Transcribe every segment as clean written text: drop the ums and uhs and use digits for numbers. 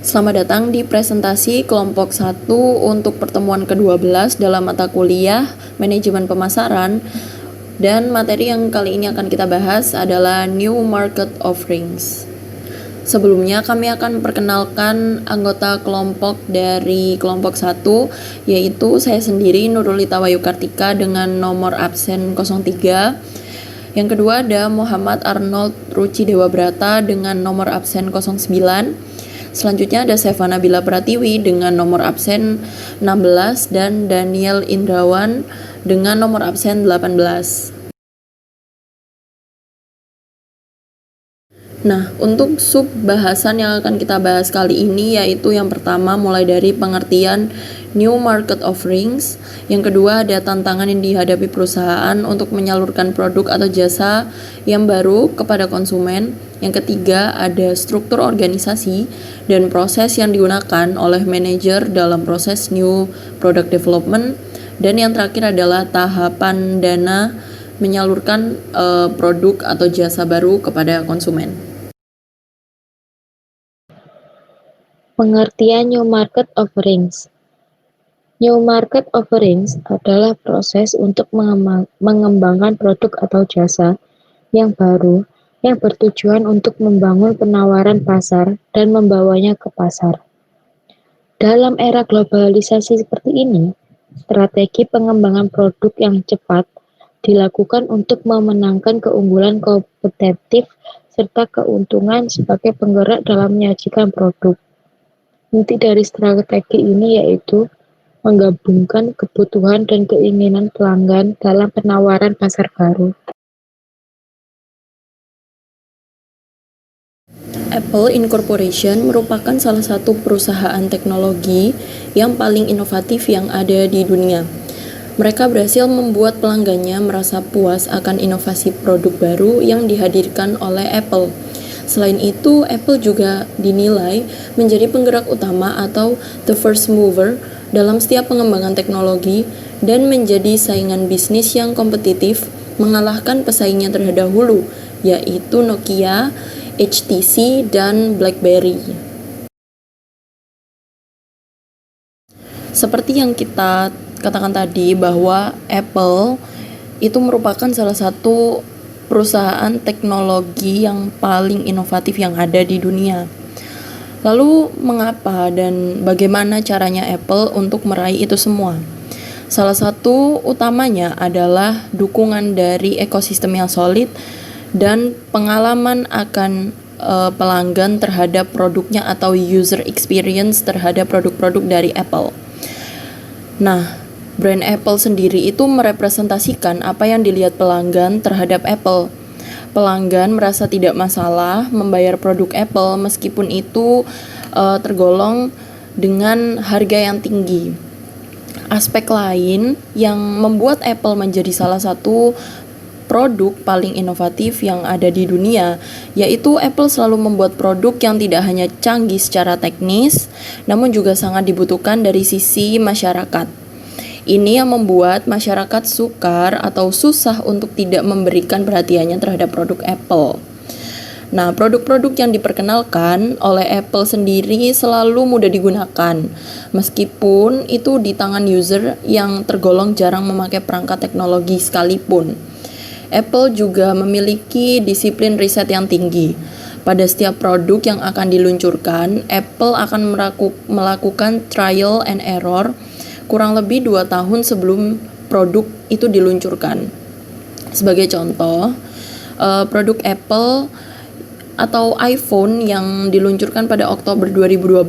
Selamat datang di presentasi kelompok 1 untuk pertemuan ke-12 dalam mata kuliah Manajemen Pemasaran, dan materi yang kali ini akan kita bahas adalah New Market Offerings. Sebelumnya kami akan perkenalkan anggota kelompok dari kelompok 1, yaitu saya sendiri Nurulita Wayu Kartika dengan nomor absen 03. Yang kedua ada Muhammad Arnold Ruci Dewa Brata dengan nomor absen 09. Selanjutnya ada Sevana Bila Pratiwi dengan nomor absen 16 dan Daniel Indrawan dengan nomor absen 18. Nah, untuk sub bahasan yang akan kita bahas kali ini yaitu yang pertama mulai dari pengertian New Market Offerings, yang kedua ada tantangan yang dihadapi perusahaan untuk menyalurkan produk atau jasa yang baru kepada konsumen, yang ketiga ada struktur organisasi dan proses yang digunakan oleh manajer dalam proses New Product Development, dan yang terakhir adalah tahapan dana menyalurkan produk atau jasa baru kepada konsumen. Pengertian New Market Offerings. New Market Offerings adalah proses untuk mengembangkan produk atau jasa yang baru yang bertujuan untuk membangun penawaran pasar dan membawanya ke pasar. Dalam era globalisasi seperti ini, strategi pengembangan produk yang cepat dilakukan untuk memenangkan keunggulan kompetitif serta keuntungan sebagai penggerak dalam menyajikan produk. Inti dari strategi ini yaitu menggabungkan kebutuhan dan keinginan pelanggan dalam penawaran pasar baru. Apple Incorporation merupakan salah satu perusahaan teknologi yang paling inovatif yang ada di dunia. Mereka berhasil membuat pelanggannya merasa puas akan inovasi produk baru yang dihadirkan oleh Apple. Selain itu, Apple juga dinilai menjadi penggerak utama atau the first mover dalam setiap pengembangan teknologi dan menjadi saingan bisnis yang kompetitif mengalahkan pesaingnya terdahulu, yaitu Nokia, HTC, dan BlackBerry. Seperti yang kita katakan tadi bahwa Apple itu merupakan salah satu perusahaan teknologi yang paling inovatif yang ada di dunia. Lalu mengapa dan bagaimana caranya Apple untuk meraih itu semua? Salah satu utamanya adalah dukungan dari ekosistem yang solid dan pengalaman akan pelanggan terhadap produknya atau user experience terhadap produk-produk dari Apple. Nah, brand Apple sendiri itu merepresentasikan apa yang dilihat pelanggan terhadap Apple. Pelanggan merasa tidak masalah membayar produk Apple meskipun itu tergolong dengan harga yang tinggi. Aspek lain yang membuat Apple menjadi salah satu produk paling inovatif yang ada di dunia, yaitu Apple selalu membuat produk yang tidak hanya canggih secara teknis, namun juga sangat dibutuhkan dari sisi masyarakat. Ini yang membuat masyarakat sukar atau susah untuk tidak memberikan perhatiannya terhadap produk Apple. Nah, produk-produk yang diperkenalkan oleh Apple sendiri selalu mudah digunakan, meskipun itu di tangan user yang tergolong jarang memakai perangkat teknologi sekalipun. Apple juga memiliki disiplin riset yang tinggi. Pada setiap produk yang akan diluncurkan, Apple akan melakukan trial and error kurang lebih 2 tahun sebelum produk itu diluncurkan. Sebagai contoh, produk Apple atau iPhone yang diluncurkan pada Oktober 2012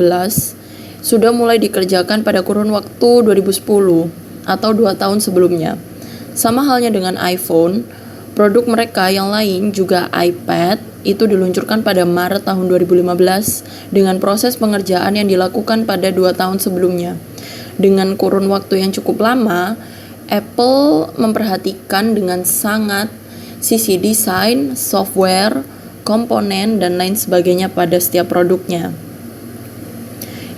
sudah mulai dikerjakan pada kurun waktu 2010 atau 2 tahun sebelumnya. Sama halnya dengan iPhone, produk mereka yang lain juga iPad itu diluncurkan pada Maret tahun 2015 dengan proses pengerjaan yang dilakukan pada 2 tahun sebelumnya. Dengan kurun waktu yang cukup lama, Apple memperhatikan dengan sangat sisi desain, software, komponen, dan lain sebagainya pada setiap produknya.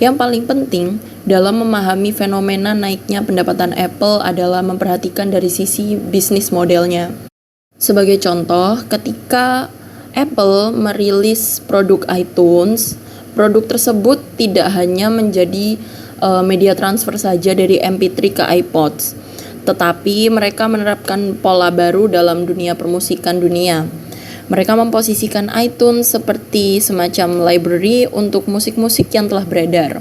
Yang paling penting dalam memahami fenomena naiknya pendapatan Apple adalah memperhatikan dari sisi bisnis modelnya. Sebagai contoh, ketika Apple merilis produk iTunes Produk tersebut tidak hanya menjadi media transfer saja dari MP3 ke iPods, tetapi mereka menerapkan pola baru dalam dunia permusikan dunia. Mereka memposisikan iTunes seperti semacam library untuk musik-musik yang telah beredar.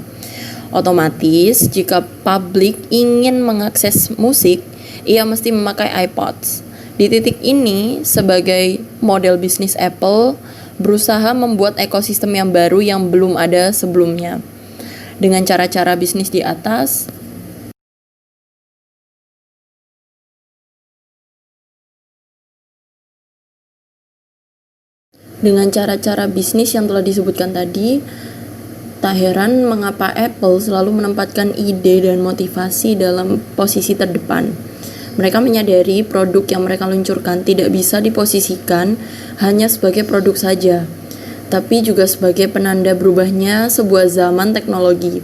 Otomatis, jika publik ingin mengakses musik, ia mesti memakai iPods. Di titik ini, sebagai model bisnis Apple, berusaha membuat ekosistem yang baru yang belum ada sebelumnya. Dengan cara-cara bisnis di atas, dengan cara-cara bisnis yang telah disebutkan tadi, tak heran mengapa Apple selalu menempatkan ide dan motivasi dalam posisi terdepan. Mereka menyadari produk yang mereka luncurkan tidak bisa diposisikan hanya sebagai produk saja, tapi juga sebagai penanda berubahnya sebuah zaman teknologi.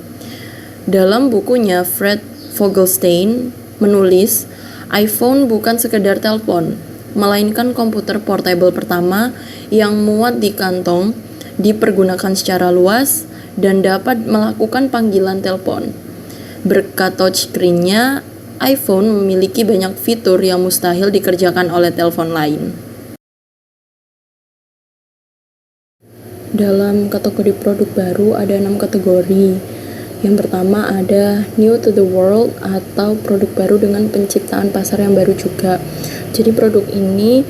Dalam bukunya, Fred Vogelstein menulis, iPhone bukan sekedar telepon, melainkan komputer portable pertama yang muat di kantong, dipergunakan secara luas, dan dapat melakukan panggilan telepon. Berkat touchscreen-nya, iPhone memiliki banyak fitur yang mustahil dikerjakan oleh telepon lain. Dalam kategori produk baru ada 6 kategori. Yang pertama ada new to the world atau produk baru dengan penciptaan pasar yang baru juga. Jadi produk ini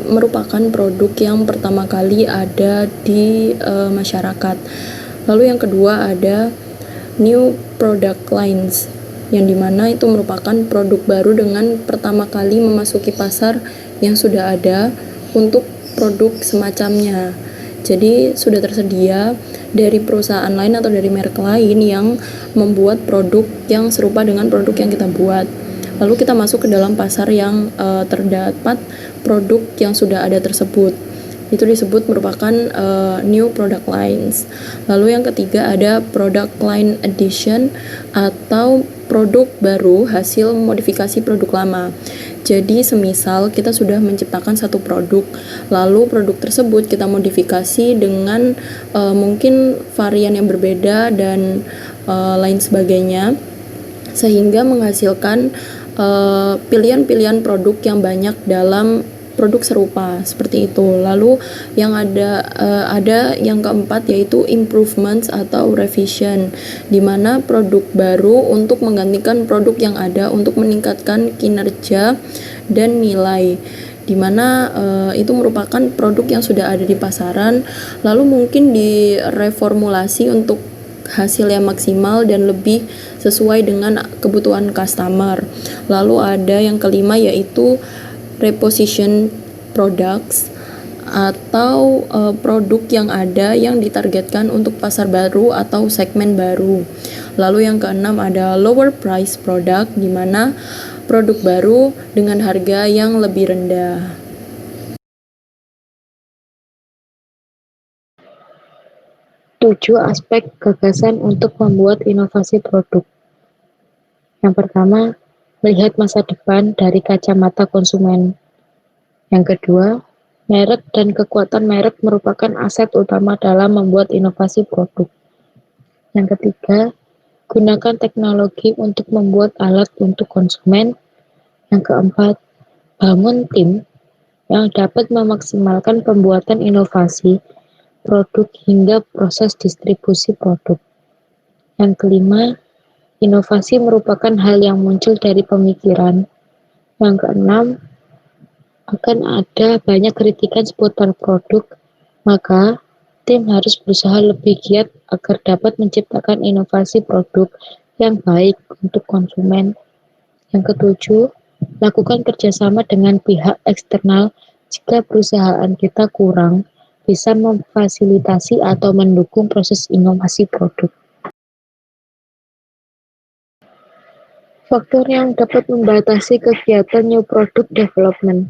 merupakan produk yang pertama kali ada di masyarakat. Lalu yang kedua ada new product lines, yang dimana itu merupakan produk baru dengan pertama kali memasuki pasar yang sudah ada untuk produk semacamnya. Jadi sudah tersedia dari perusahaan lain atau dari merek lain yang membuat produk yang serupa dengan produk yang kita buat. Lalu kita masuk ke dalam pasar yang terdapat produk yang sudah ada tersebut. Itu disebut merupakan new product lines. Lalu yang ketiga ada product line addition atau produk baru hasil modifikasi produk lama. Jadi semisal kita sudah menciptakan satu produk, lalu produk tersebut kita modifikasi dengan mungkin varian yang berbeda dan lain sebagainya, sehingga menghasilkan pilihan-pilihan produk yang banyak dalam produk serupa seperti itu. Lalu yang ada yang keempat yaitu improvements atau revision, di mana produk baru untuk menggantikan produk yang ada untuk meningkatkan kinerja dan nilai, di mana itu merupakan produk yang sudah ada di pasaran lalu mungkin direformulasi untuk hasil yang maksimal dan lebih sesuai dengan kebutuhan customer. Lalu ada yang kelima yaitu reposition products atau produk yang ada yang ditargetkan untuk pasar baru atau segmen baru. Lalu yang keenam ada lower price product, di mana produk baru dengan harga yang lebih rendah. Tujuh aspek gagasan untuk membuat inovasi produk. Yang pertama, melihat masa depan dari kacamata konsumen. Yang kedua, merek dan kekuatan merek merupakan aset utama dalam membuat inovasi produk. Yang ketiga, gunakan teknologi untuk membuat alat untuk konsumen. Yang keempat, bangun tim yang dapat memaksimalkan pembuatan inovasi produk hingga proses distribusi produk. Yang kelima, inovasi merupakan hal yang muncul dari pemikiran. Yang keenam, akan ada banyak kritikan seputar produk, maka tim harus berusaha lebih giat agar dapat menciptakan inovasi produk yang baik untuk konsumen. Yang ketujuh, lakukan kerjasama dengan pihak eksternal jika perusahaan kita kurang bisa memfasilitasi atau mendukung proses inovasi produk. Faktor yang dapat membatasi kegiatan new product development.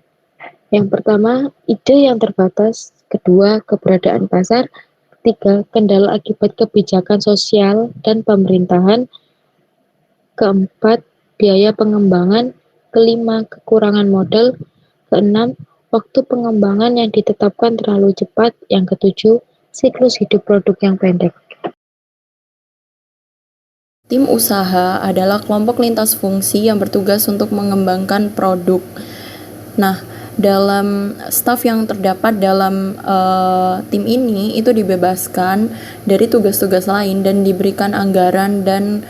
Yang pertama, ide yang terbatas. Kedua, keberadaan pasar. Ketiga, kendala akibat kebijakan sosial dan pemerintahan. Keempat, biaya pengembangan. Kelima, kekurangan modal. Keenam, waktu pengembangan yang ditetapkan terlalu cepat. Yang ketujuh, siklus hidup produk yang pendek. Tim usaha adalah kelompok lintas fungsi yang bertugas untuk mengembangkan produk. Nah, dalam staf yang terdapat dalam tim ini itu dibebaskan dari tugas-tugas lain dan diberikan anggaran dan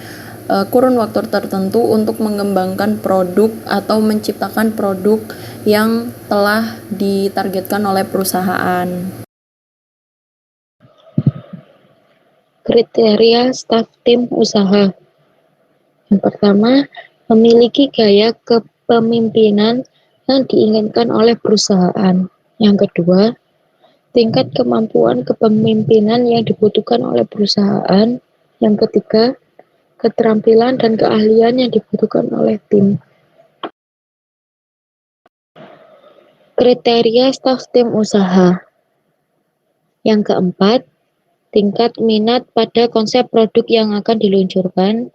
kurun waktu tertentu untuk mengembangkan produk atau menciptakan produk yang telah ditargetkan oleh perusahaan. Kriteria staf tim usaha. Yang pertama, memiliki gaya kepemimpinan yang diinginkan oleh perusahaan. Yang kedua, tingkat kemampuan kepemimpinan yang dibutuhkan oleh perusahaan. Yang ketiga, keterampilan dan keahlian yang dibutuhkan oleh tim. Kriteria staf tim usaha. Yang keempat, tingkat minat pada konsep produk yang akan diluncurkan.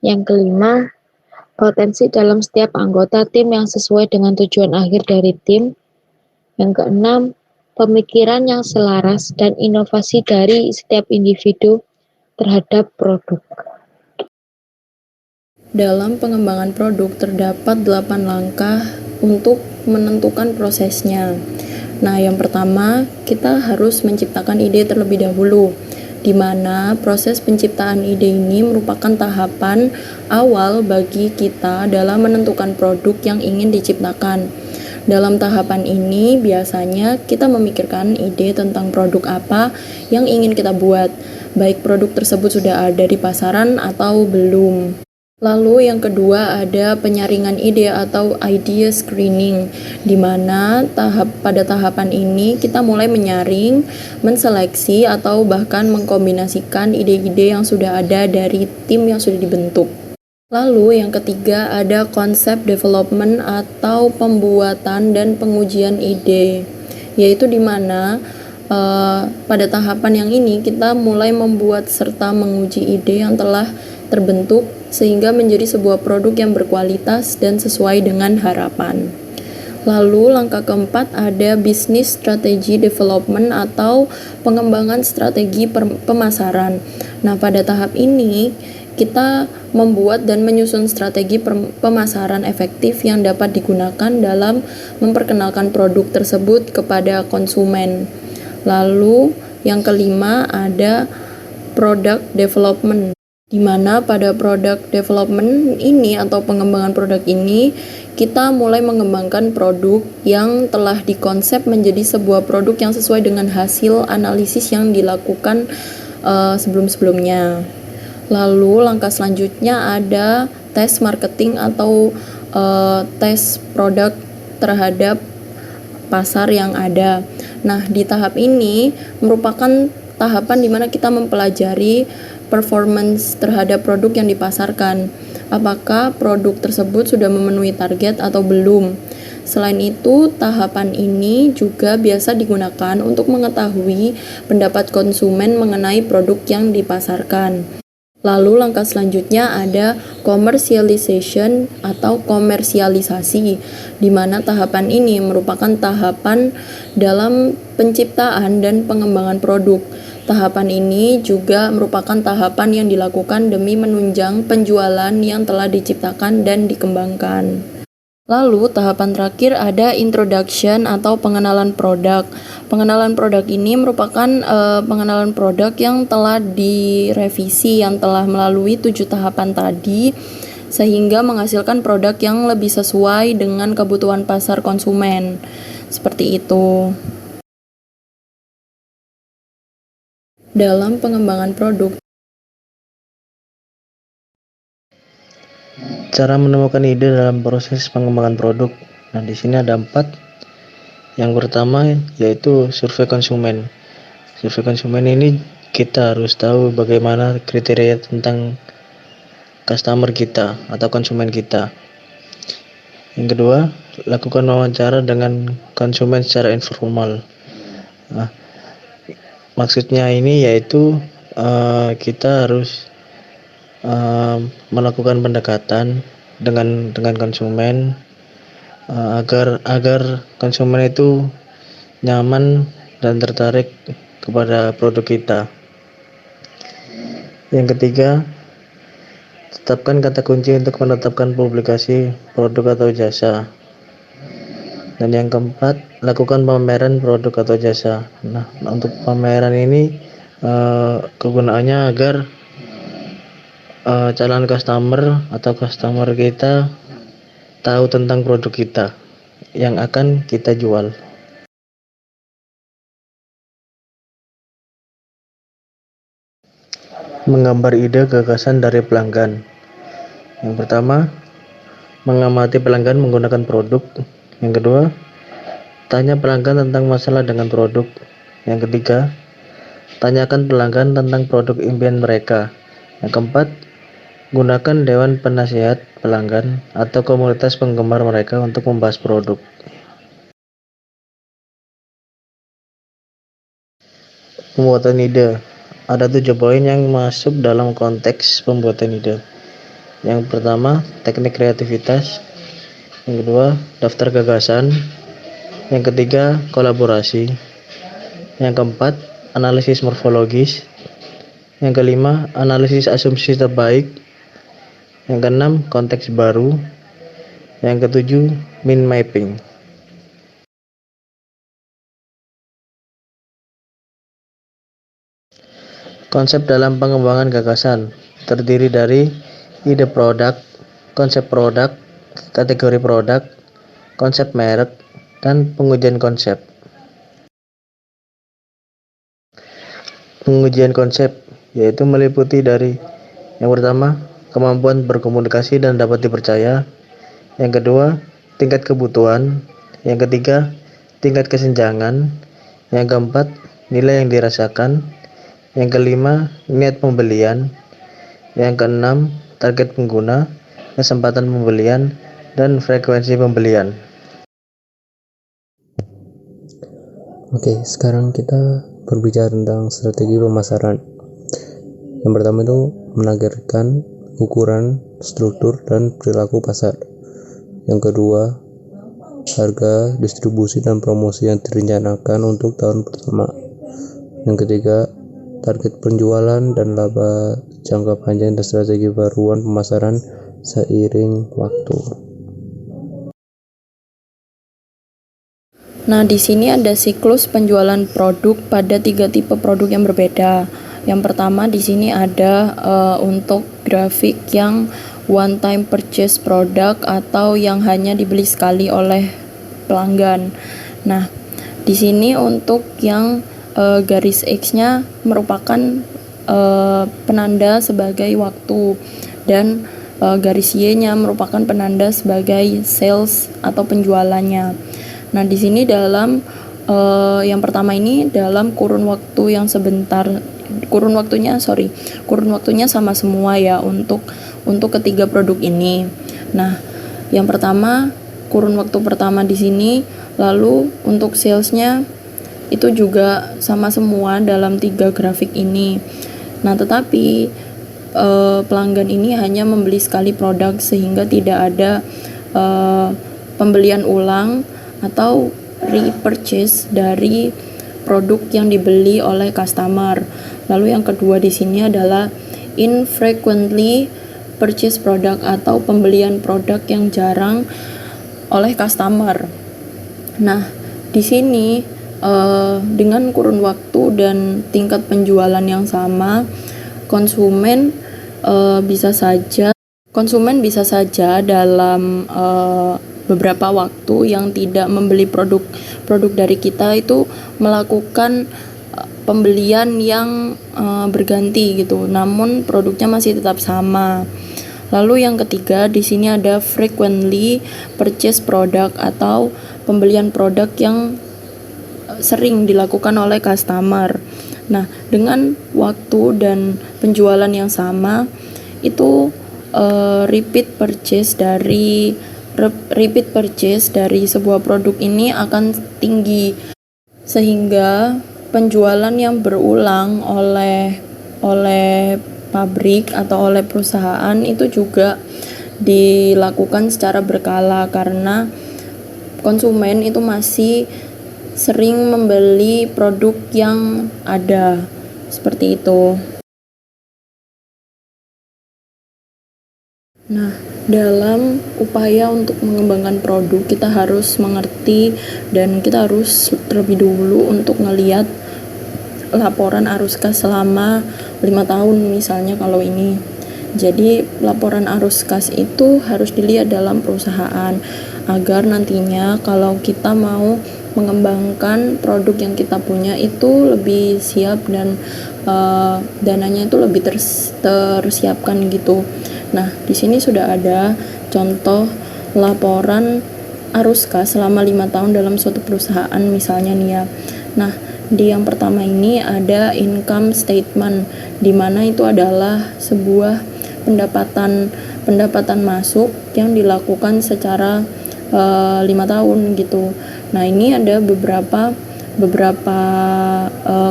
Yang kelima, potensi dalam setiap anggota tim yang sesuai dengan tujuan akhir dari tim. Yang keenam, pemikiran yang selaras dan inovasi dari setiap individu terhadap produk. Dalam pengembangan produk terdapat 8 langkah untuk menentukan prosesnya. Nah, yang pertama, kita harus menciptakan ide terlebih dahulu, di mana proses penciptaan ide ini merupakan tahapan awal bagi kita dalam menentukan produk yang ingin diciptakan. Dalam tahapan ini, biasanya kita memikirkan ide tentang produk apa yang ingin kita buat, baik produk tersebut sudah ada di pasaran atau belum. Lalu yang kedua ada penyaringan ide atau idea screening, di mana pada tahapan ini kita mulai menyaring, menseleksi atau bahkan mengkombinasikan ide-ide yang sudah ada dari tim yang sudah dibentuk. Lalu yang ketiga ada konsep development atau pembuatan dan pengujian ide, yaitu di mana pada tahapan yang ini kita mulai membuat serta menguji ide yang telah terbentuk sehingga menjadi sebuah produk yang berkualitas dan sesuai dengan harapan. Lalu langkah keempat ada business strategy development atau pengembangan strategi pemasaran. Nah, pada tahap ini kita membuat dan menyusun strategi pemasaran efektif yang dapat digunakan dalam memperkenalkan produk tersebut kepada konsumen. Lalu yang kelima ada product development, di mana pada product development ini atau pengembangan produk ini kita mulai mengembangkan produk yang telah dikonsep menjadi sebuah produk yang sesuai dengan hasil analisis yang dilakukan sebelum-sebelumnya. Lalu langkah selanjutnya ada tes marketing atau tes produk terhadap pasar yang ada. Nah, di tahap ini merupakan tahapan di mana kita mempelajari performance terhadap produk yang dipasarkan. Apakah produk tersebut sudah memenuhi target atau belum? Selain itu, tahapan ini juga biasa digunakan untuk mengetahui pendapat konsumen mengenai produk yang dipasarkan. Lalu langkah selanjutnya ada commercialization atau komersialisasi, di mana tahapan ini merupakan tahapan dalam penciptaan dan pengembangan produk. Tahapan ini juga merupakan tahapan yang dilakukan demi menunjang penjualan yang telah diciptakan dan dikembangkan. Lalu tahapan terakhir ada introduction atau pengenalan produk. Pengenalan produk ini merupakan pengenalan produk yang telah direvisi, yang telah melalui 7 tahapan tadi, sehingga menghasilkan produk yang lebih sesuai dengan kebutuhan pasar konsumen. Seperti itu. Dalam pengembangan produk, cara menemukan ide dalam proses pengembangan produk. Nah, di sini ada 4. Yang pertama yaitu survei konsumen. Survei konsumen ini kita harus tahu bagaimana kriteria tentang customer kita atau konsumen kita. Yang kedua, lakukan wawancara dengan konsumen secara informal. Nah, maksudnya ini yaitu kita harus melakukan pendekatan dengan konsumen agar konsumen itu nyaman dan tertarik kepada produk kita. Yang ketiga, Tetapkan kata kunci untuk menetapkan publikasi produk atau jasa. Dan yang keempat, lakukan pameran produk atau jasa. Nah, untuk pameran ini kegunaannya agar calon customer atau customer kita tahu tentang produk kita yang akan kita jual. Menggambar ide gagasan dari pelanggan. Yang pertama, mengamati pelanggan menggunakan produk. Yang kedua, tanya pelanggan tentang masalah dengan produk. Yang ketiga, tanyakan pelanggan tentang produk impian mereka. Yang keempat, gunakan dewan penasihat pelanggan atau komunitas penggemar mereka untuk membahas produk. Pembuatan ide. Ada 7 poin yang masuk dalam konteks pembuatan ide. Yang pertama, teknik kreativitas. Yang kedua, daftar gagasan. Yang ketiga, kolaborasi. Yang keempat, analisis morfologis. Yang kelima, analisis asumsi terbaik. Yang keenam, konteks baru. Yang ketujuh, mind mapping. Konsep dalam pengembangan gagasan terdiri dari ide produk, konsep produk, kategori produk, konsep merek, dan pengujian konsep. Pengujian konsep yaitu meliputi dari yang pertama, kemampuan berkomunikasi dan dapat dipercaya. Yang kedua, tingkat kebutuhan. Yang ketiga, tingkat kesenjangan. Yang keempat, nilai yang dirasakan. Yang kelima, niat pembelian. Yang keenam, target pengguna, kesempatan pembelian, dan frekuensi pembelian. Oke, sekarang kita berbicara tentang strategi pemasaran. Yang pertama itu menargetkan ukuran, struktur, dan perilaku pasar. Yang kedua, harga, distribusi, dan promosi yang direncanakan untuk tahun pertama. Yang ketiga, target penjualan dan laba jangka panjang dan strategi baruan pemasaran seiring waktu. Nah, di sini ada siklus penjualan produk pada 3 tipe produk yang berbeda. Yang pertama di sini ada untuk grafik yang one time purchase product atau yang hanya dibeli sekali oleh pelanggan. Nah, di sini untuk yang garis X-nya merupakan penanda sebagai waktu dan garis Y-nya merupakan penanda sebagai sales atau penjualannya. Nah, di sini dalam yang pertama ini dalam kurun waktu yang sebentar, kurun waktunya sama semua ya untuk ketiga produk ini. Nah, yang pertama kurun waktu pertama di sini, lalu untuk salesnya itu juga sama semua dalam 3 grafik ini. Nah, tetapi pelanggan ini hanya membeli sekali produk sehingga tidak ada pembelian ulang atau repurchase dari produk yang dibeli oleh customer. Lalu yang kedua di sini adalah infrequently purchase product atau pembelian produk yang jarang oleh customer. Nah, di sini dengan kurun waktu dan tingkat penjualan yang sama, konsumen bisa saja dalam beberapa waktu yang tidak membeli produk dari kita itu melakukan pembelian yang berganti gitu, namun produknya masih tetap sama. Lalu yang ketiga di sini ada frequently purchase product atau pembelian produk yang sering dilakukan oleh customer. Nah, dengan waktu dan penjualan yang sama itu repeat purchase dari sebuah produk ini akan tinggi, sehingga penjualan yang berulang oleh pabrik atau oleh perusahaan itu juga dilakukan secara berkala karena konsumen itu masih sering membeli produk yang ada, seperti itu. Nah, dalam upaya untuk mengembangkan produk, kita harus mengerti dan kita harus terlebih dulu untuk ngeliat laporan arus kas selama 5 tahun misalnya kalau ini. Jadi laporan arus kas itu harus dilihat dalam perusahaan agar nantinya kalau kita mau mengembangkan produk yang kita punya itu lebih siap dan dananya itu lebih tersiapkan gitu. Nah, di sini sudah ada contoh laporan arus kas selama 5 tahun dalam suatu perusahaan misalnya nih ya. Nah, di yang pertama ini ada income statement, di mana itu adalah sebuah pendapatan masuk yang dilakukan secara 5 tahun gitu. Nah, ini ada beberapa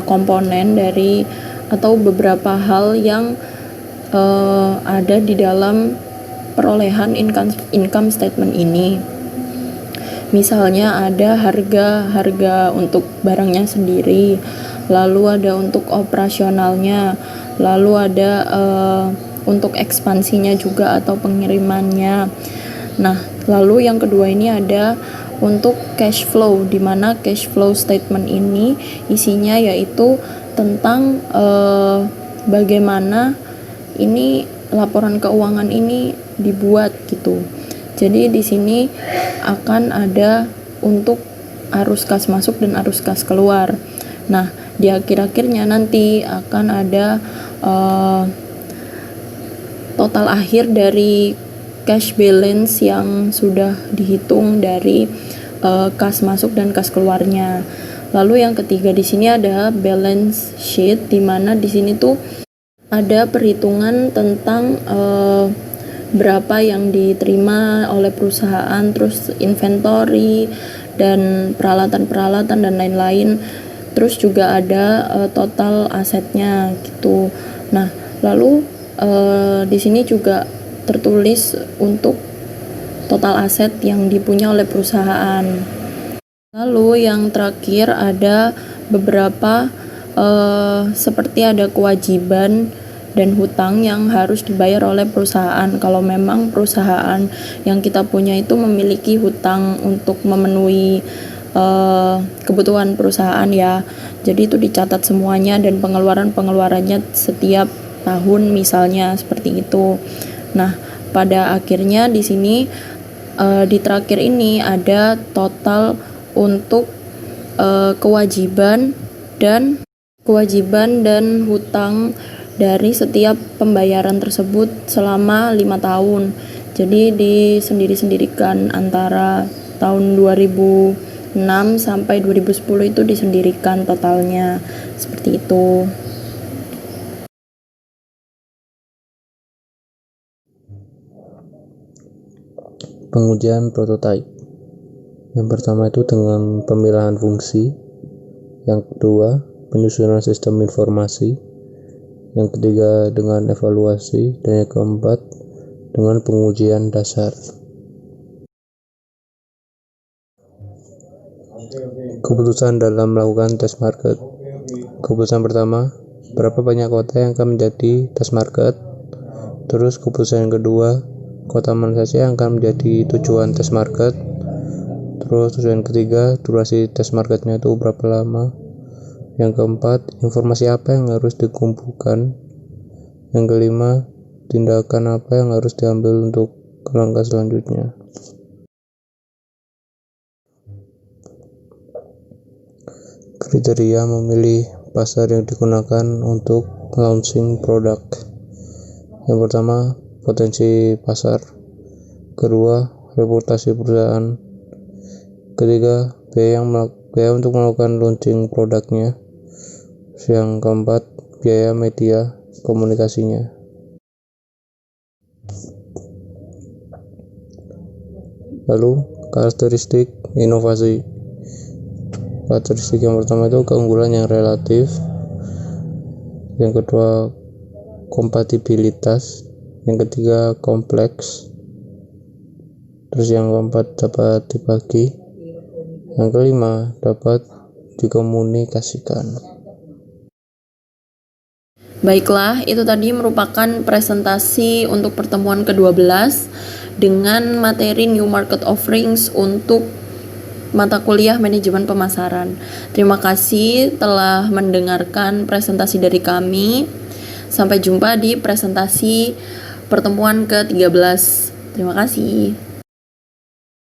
komponen dari atau beberapa hal yang ada di dalam perolehan income statement ini. Misalnya ada harga untuk barangnya sendiri, lalu ada untuk operasionalnya, lalu ada untuk ekspansinya juga atau pengirimannya. Nah, lalu yang kedua ini ada untuk cash flow, di mana cash flow statement ini isinya yaitu tentang bagaimana ini laporan keuangan ini dibuat gitu. Jadi di sini akan ada untuk arus kas masuk dan arus kas keluar. Nah, di akhir-akhirnya nanti akan ada total akhir dari cash balance yang sudah dihitung dari kas masuk dan kas keluarnya. Lalu yang ketiga di sini ada balance sheet, di mana di sini tuh ada perhitungan tentang berapa yang diterima oleh perusahaan, terus inventory dan peralatan-peralatan dan lain-lain. Terus juga ada total asetnya gitu. Nah, lalu di sini juga tertulis untuk total aset yang dipunya oleh perusahaan. Lalu yang terakhir ada beberapa seperti ada kewajiban dan hutang yang harus dibayar oleh perusahaan. Kalau memang perusahaan yang kita punya itu memiliki hutang untuk memenuhi kebutuhan perusahaan ya, jadi itu dicatat semuanya dan pengeluarannya setiap tahun misalnya seperti itu. Nah, pada akhirnya di sini di terakhir ini ada total untuk kewajiban dan hutang dari setiap pembayaran tersebut selama 5 tahun. Jadi disendiri-sendirikan antara tahun 2006 sampai 2010 itu disendirikan totalnya. Seperti itu. Pengujian prototipe. Yang pertama itu dengan pemilahan fungsi, yang kedua penyusunan sistem informasi, yang ketiga dengan evaluasi, dan yang keempat dengan pengujian dasar. Keputusan dalam melakukan test market. Keputusan pertama, berapa banyak kota yang akan menjadi test market. Terus keputusan yang kedua, kota mana saja yang akan menjadi tujuan test market. Terus tujuan ketiga, durasi test marketnya itu berapa lama. Yang keempat, informasi apa yang harus dikumpulkan. Yang kelima, tindakan apa yang harus diambil untuk langkah selanjutnya. Kriteria memilih pasar yang digunakan untuk launching produk. Yang pertama, potensi pasar. Kedua, reputasi perusahaan. Ketiga, biaya untuk melakukan launching produknya. Yang keempat, biaya media komunikasinya. Lalu, karakteristik inovasi. Karakteristik yang pertama itu keunggulan yang relatif. Yang kedua, kompatibilitas. Yang ketiga, kompleks. Terus yang keempat, dapat dibagi. Yang kelima, dapat dikomunikasikan. Baiklah, itu tadi merupakan presentasi untuk pertemuan ke-12 dengan materi New Market Offerings untuk mata kuliah manajemen pemasaran. Terima kasih telah mendengarkan presentasi dari kami. Sampai jumpa di presentasi pertemuan ke-13. Terima kasih.